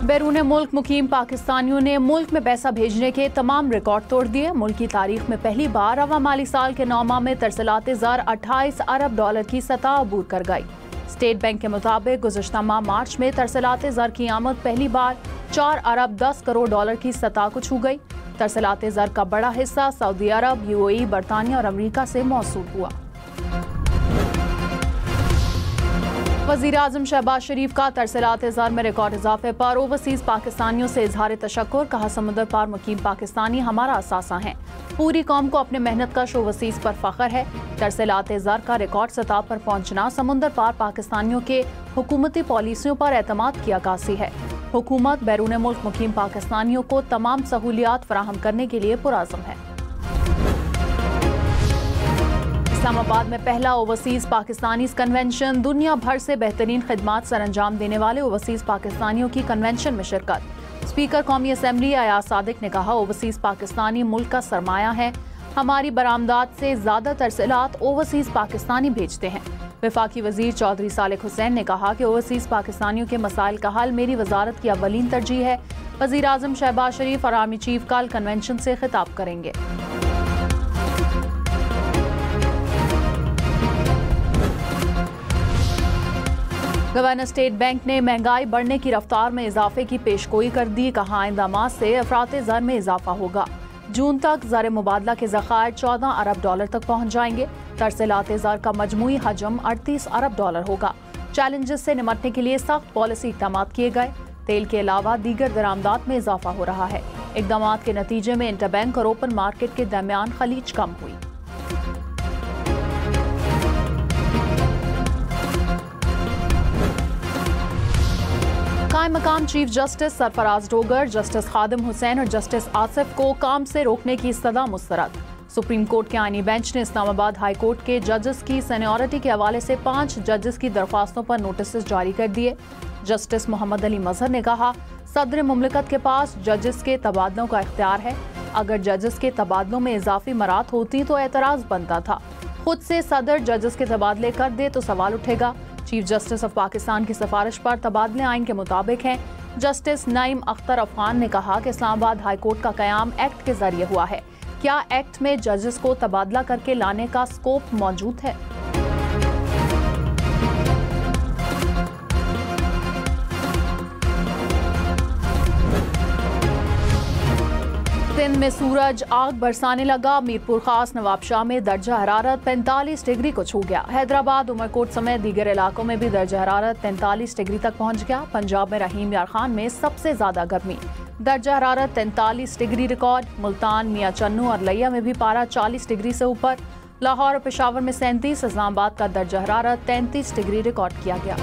बैरून मुल्क मुकीम पाकिस्तानियों ने मुल्क में पैसा भेजने के तमाम रिकॉर्ड तोड़ दिए। मुल्क की तारीख में पहली बार रवा माली साल के 9 माह में तरसलात ज़र 28 अरब डॉलर की सतह अबूर कर गई। स्टेट बैंक के मुताबिक गुज़श्ता माह मार्च में तरसलात ज़र की आमद पहली बार 4 अरब 10 करोड़ डॉलर की सतह को छू गई। तरसलात ज़र का बड़ा हिस्सा सऊदी अरब, UAE, बरतानिया और अमरीका से मौसूल हुआ। वज़ीर आज़म शहबाज शरीफ का तरसलात ज़र में रिकॉर्ड इजाफे पर ओवरसीज़ पाकिस्तानियों से इजहार तशक्कुर। कहा, समुद्र पार मुकीम पाकिस्तानी हमारा असासा हैं। पूरी कौम को अपने मेहनत कश ओवरसीज़ पर फख्र है। तरसलात ज़र का रिकॉर्ड सतह पर पहुँचना समुद्र पार पाकिस्तानियों के हुकूमती पॉलिसियों पर एतमाद की अक्कासी है। हुकूमत बैरून मुल्क मुकीम पाकिस्तानियों को तमाम सहूलियात फराहम करने के लिए पुरअज़्म है। इस्लामाबाद में पहला ओवरसीज़ पाकिस्तानीज़ कन्वेंशन। दुनिया भर से बेहतरीन खिदमात सर अंजाम देने वाले ओवरसीज़ पाकिस्तानियों की कन्वेंशन में शिरकत। स्पीकर कौमी असम्बली अयाज सादिक ने कहा, ओवरसीज़ पाकिस्तानी मुल्क का सरमाया है। हमारी बरामदात से ज़्यादा तरसलात ओवरसीज़ पाकिस्तानी भेजते हैं। वफाकी वज़ीर चौधरी सालिक हुसैन ने कहा कि ओवरसीज़ पाकिस्तानियों के मसाइल का हल मेरी वजारत की अव्वलीन तरजीह है। वज़ीर आज़म शहबाज शरीफ और आर्मी चीफ कल कन्वेंशन से खिताब करेंगे। गवर्नर स्टेट बैंक ने महंगाई बढ़ने की रफ्तार में इजाफे की पेशगोई कर दी। कहा, आइंदा माह से अफराते ज़र में इजाफा होगा। जून तक ज़र मुबादला के ज़खायर 14 अरब डॉलर तक पहुँच जाएंगे। तरसलात ज़र का मजमूई हजम 38 अरब डॉलर होगा। चैलेंजेस से निमटने के लिए सख्त पॉलिसी इक़दाम किए गए। तेल के अलावा दीगर दरामदात में इजाफा हो रहा है। इक़दाम के नतीजे में इंटरबैंक और ओपन मार्केट के दरमियान खलीज कम हुई। कायम मकाम chief justice Sarfaraz Dogar, justice Khadim Hussain और जस्टिस आसिफ को काम से रोकने की सदा मुस्तरद। सुप्रीम कोर्ट के आईनी बेंच ने इस्लामाबाद हाई कोर्ट के जजेस की सीनियरिटी के हवाले से 5 जजेस की दरख्वास्तों पर नोटिस जारी कर दिए। जस्टिस मोहम्मद अली मजहर ने कहा, सदर मुमलिकत के पास जजेस के तबादलों का इख्तियार है। अगर जजेस के तबादलों में इजाफी मरात होती तो एतराज बनता था। खुद से सदर जजेस के तबादले कर दे तो सवाल उठेगा। चीफ जस्टिस ऑफ पाकिस्तान की सिफारिश पर तबादले आइन के मुताबिक हैं। जस्टिस नईम अख्तर अफगान ने कहा कि इस्लामाबाद हाई कोर्ट का कयाम एक्ट के जरिए हुआ है। क्या एक्ट में जजेस को तबादला करके लाने का स्कोप मौजूद है? सिंध में सूरज आग बरसाने लगा। मीरपुर खास नवाबशाह में दर्जा हरारत 45 डिग्री को छू गया। हैदराबाद, उमरकोट समेत दीगर इलाकों में भी दर्जा हरारत 43 डिग्री तक पहुंच गया। पंजाब में रहीम यार खान में सबसे ज्यादा गर्मी, दर्जा हरारत 43 डिग्री रिकॉर्ड। मुल्तान, मियां चन्नू और लिया में भी पारा 40 डिग्री से ऊपर। लाहौर और पेशावर में 37, इस्लामाबाद का दर्जा हरारत 33 डिग्री रिकॉर्ड किया गया।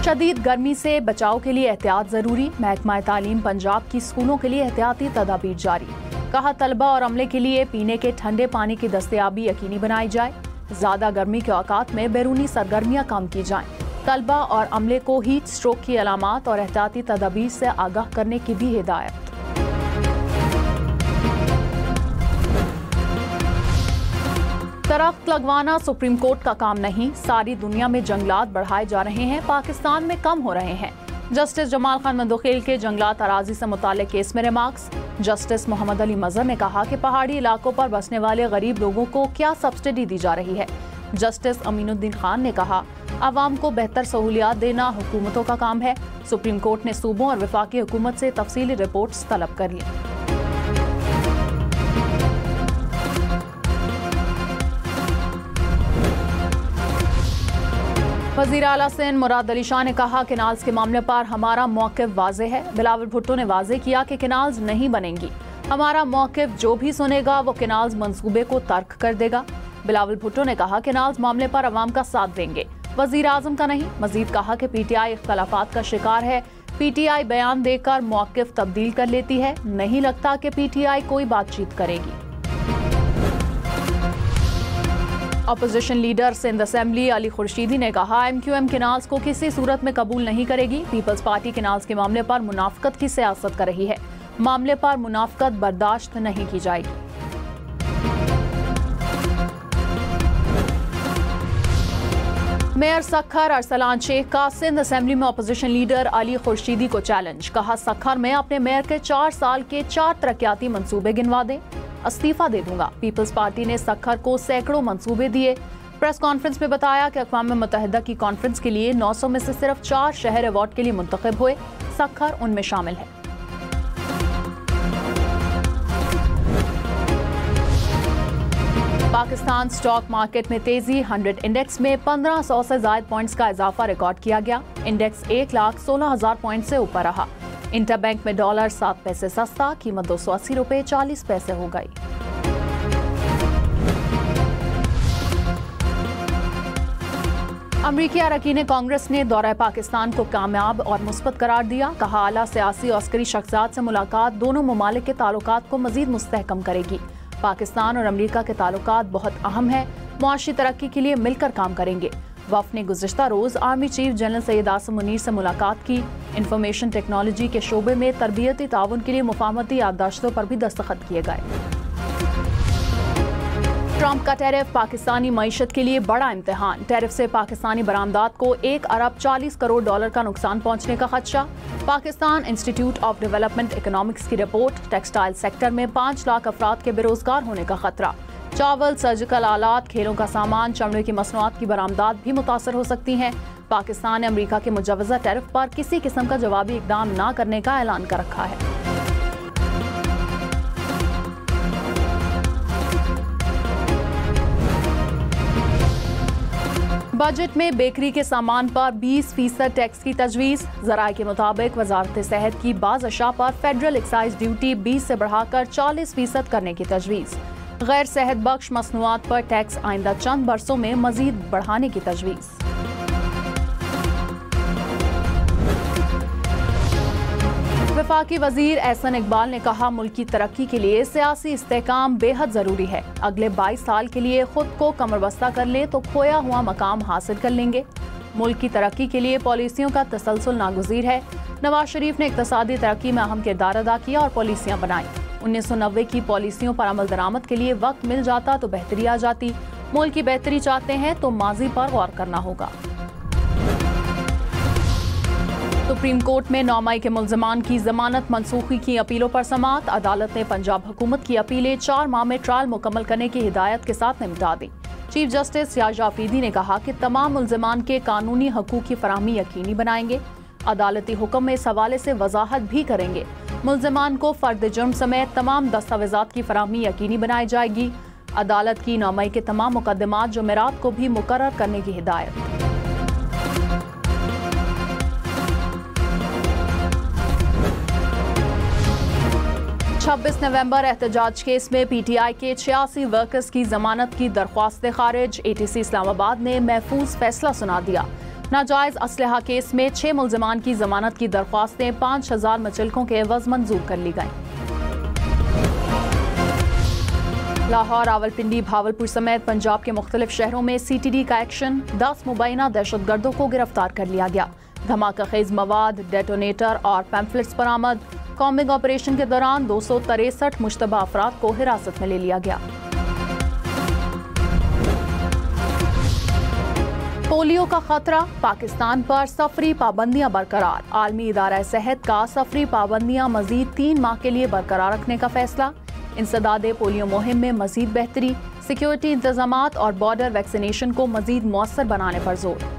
शदीद गर्मी से बचाव के लिए एहतियात जरूरी। महकमा तालीम पंजाब की स्कूलों के लिए एहतियाती तदाबीर जारी। कहा, तलबा और अमले के लिए पीने के ठंडे पानी की दस्तयाबी यकीनी बनाई जाए। ज्यादा गर्मी के औकात में बैरूनी सरगर्मियां कम की जाएं। तलबा और अमले को हीट स्ट्रोक की अलामात और एहतियाती तदाबीर से आगाह करने की भी हिदायत। दरख्त लगवाना सुप्रीम कोर्ट का काम नहीं। सारी दुनिया में जंगलात बढ़ाए जा रहे हैं, पाकिस्तान में कम हो रहे हैं। जस्टिस जमाल खान मंदोखेल के जंगलात अराजी से मुताल्लिक केस में रिमार्क्स। जस्टिस मोहम्मद अली मजहर ने कहा कि पहाड़ी इलाकों पर बसने वाले गरीब लोगों को क्या सब्सिडी दी जा रही है। जस्टिस अमीनुद्दीन खान ने कहा, आवाम को बेहतर सहूलियात देना हुकूमतों का काम है। सुप्रीम कोर्ट ने सूबों और वफाकी हुकूमत से तफसीली रिपोर्ट्स तलब कर ली। वज़ीर आला सिंध मुराद अली शाह ने कहा, केनाल्स के मामले पर हमारा मौक़िफ़ वाज़ेह है। बिलावल भुट्टो ने वाज़ेह किया कि केनाल्स नहीं बनेंगी। हमारा मौक़िफ़ जो भी सुनेगा वो केनाल्स मंसूबे को तर्क कर देगा। बिलावल भुट्टो ने कहा, केनाल्स मामले पर अवाम का साथ देंगे, वज़ीर आज़म का नहीं। मज़ीद कहा कि PTI इख्तलाफात का शिकार है। PTI बयान देकर मौक़िफ़ तब्दील कर लेती है। नहीं लगता कि PTI कोई बातचीत करेगी। Opposition leader Sindh assembly Ali Khurshidi ने कहा, MQM केनाल्स को किसी सूरत में कबूल नहीं करेगी। पीपल्स पार्टी केनाल्स के मामले पर मुनाफकत की सियासत कर रही है। मामले पर मुनाफकत बर्दाश्त नहीं की जाएगी। मेयर सखर अरसलान शेख का सिंध असेंबली में अपोजिशन लीडर अली खुर्शीदी को चैलेंज। कहा, सखर में अपने मेयर के 4 साल के 4 तरक्याती मंसूबे गिनवा दें, इस्तीफा दे दूंगा। पीपल्स पार्टी ने सखर को सैकड़ों मंसूबे दिए। प्रेस कॉन्फ्रेंस में बताया कि अक़वाम मुत्तहिदा की कॉन्फ्रेंस के लिए 900 में से सिर्फ 4 शहर अवार्ड के लिए मुंतखब हुए। सखर उनमें शामिल है। पाकिस्तान स्टॉक मार्केट में तेजी। 100 इंडेक्स में 1500 से ज्यादा पॉइंट्स का इजाफा रिकॉर्ड किया गया। इंडेक्स 1,16,000 पॉइंट से ऊपर रहा। इंटरबैंक में डॉलर 7 पैसे सस्ता, कीमत 280 रुपए 40 पैसे हो गई। अमरीकी अरकान कांग्रेस ने दौरा पाकिस्तान को कामयाब और मुस्बत करार दिया। कहा, आला सियासी और अस्करी शख्सियात से मुलाकात दोनों ममालिक के ताल्लुकात को मजीद मुस्तहकम करेगी। पाकिस्तान और अमरीका के ताल्लुकात बहुत अहम है, मुआशी तरक्की के लिए मिलकर काम करेंगे। वफ़द ने गुज़िश्ता रोज़ army chief general Syed Asim Munir से मुलाकात की। इंफॉर्मेशन टेक्नोलॉजी के शोबे में तरबियती ताउन के लिए मुफाहमती याददाश्तों पर भी दस्तखत किए गए। ट्रंप का टैरिफ पाकिस्तानी मईशत के लिए बड़ा इम्तिहान। टैरिफ से पाकिस्तानी बरामदात को 1 अरब 40 करोड़ डॉलर का नुकसान पहुंचने का खदशा। Pakistan institute of development economics की रिपोर्ट। टेक्सटाइल सेक्टर में 5 लाख अफराद के बेरोजगार होने का खतरा। चावल, सर्जिकल आलात, खेलों का सामान, चमड़े की मसनूआत की बरामदात भी मुतासर हो सकती हैं। पाकिस्तान ने अमरीका के मुजवज़ा टैरिफ पर किसी किस्म का जवाबी इकदाम न करने का ऐलान कर रखा है। बजट में बेकरी के सामान पर 20% टैक्स की तजवीज़। ज़राए के मुताबिक वजारत सेहत की बाज़ अशा पर फेडरल एक्साइज ड्यूटी 20 से बढ़ाकर 40% करने की तजवीज़। गैर सेहत बख्श मसनूआत पर टैक्स आइंदा चंद बरसों में मजीद बढ़ाने की तजवीज़। वफाकी वजीर एहसन इकबाल ने कहा, मुल्क की तरक्की के लिए सियासी इस्तेहकाम बेहद ज़रूरी है। अगले 22 साल के लिए खुद को कमरबस्ता कर लें तो खोया हुआ मकाम हासिल कर लेंगे। मुल्क की तरक्की के लिए पॉलिसियों का तसलसल नागुज़ीर है। नवाज शरीफ ने इक़्तिसादी तरक्की में अहम किरदार अदा किया और पॉलिसियाँ बनाई। 1990 की पॉलिसियों पर अमल दरामद के लिए वक्त मिल जाता तो बेहतरी आ जाती। मुल्क की बेहतरी चाहते हैं तो माजी पर गौर करना होगा। सुप्रीम कोर्ट में 9 मई के मुल्ज़िमान की जमानत मनसूखी की अपीलों पर समाअत। अदालत ने पंजाब हुकूमत की अपीलें 4 माह में ट्रायल मुकम्मल करने की हिदायत के साथ निपटा दी। चीफ जस्टिस याजा अफरीदी ने कहा कि तमाम मुल्ज़िमान के कानूनी हकूक़ की फराहमी यकीनी बनाएंगे। अदालती हुक्म में इस हवाले से वजाहत भी करेंगे। मुल्ज़िमान को फर्द जुर्म समेत तमाम दस्तावेज़ात की फराहमी यकीनी बनाई जाएगी। अदालत की 9 मई के तमाम मुकदमात जुमेरात को भी मुकर्रर करने की हिदायत। 26 नवंबर एहतजाज केस में पीटीआई के 86 वर्कर्स की जमानत की दरख्वास्त खारिज। एटीसी इस्लामाबाद ने महफूज फैसला सुना दिया। नाजायज असलहा केस में 6 मुल्ज़िमान की जमानत की दरख्वास्तें 5000 मचलकों के एवज मंजूर कर ली गईं। लाहौर, रावलपिंडी, भावलपुर समेत पंजाब के मुख्तलिफ शहरों में CTD का एक्शन। 10 मुबैना दहशतगर्दों को गिरफ्तार कर लिया गया। धमाका खेज मवाद, डेटोनेटर और पैम्फलेट्स बरामद। कॉम्बिंग ऑपरेशन के दौरान 263 मुश्तबा अफराद को हिरासत में ले लिया गया। पोलियो का खतरा, पाकिस्तान पर सफरी पाबंदियां बरकरार। आलमी इदारा सेहत का सफरी पाबंदियां मजीद 3 माह के लिए बरकरार रखने का फैसला। इंसदादे पोलियो मुहिम में मजीद बेहतरी, सिक्योरिटी इंतजामात और बॉर्डर वैक्सीनेशन को मजीद मौसर बनाने पर जोर।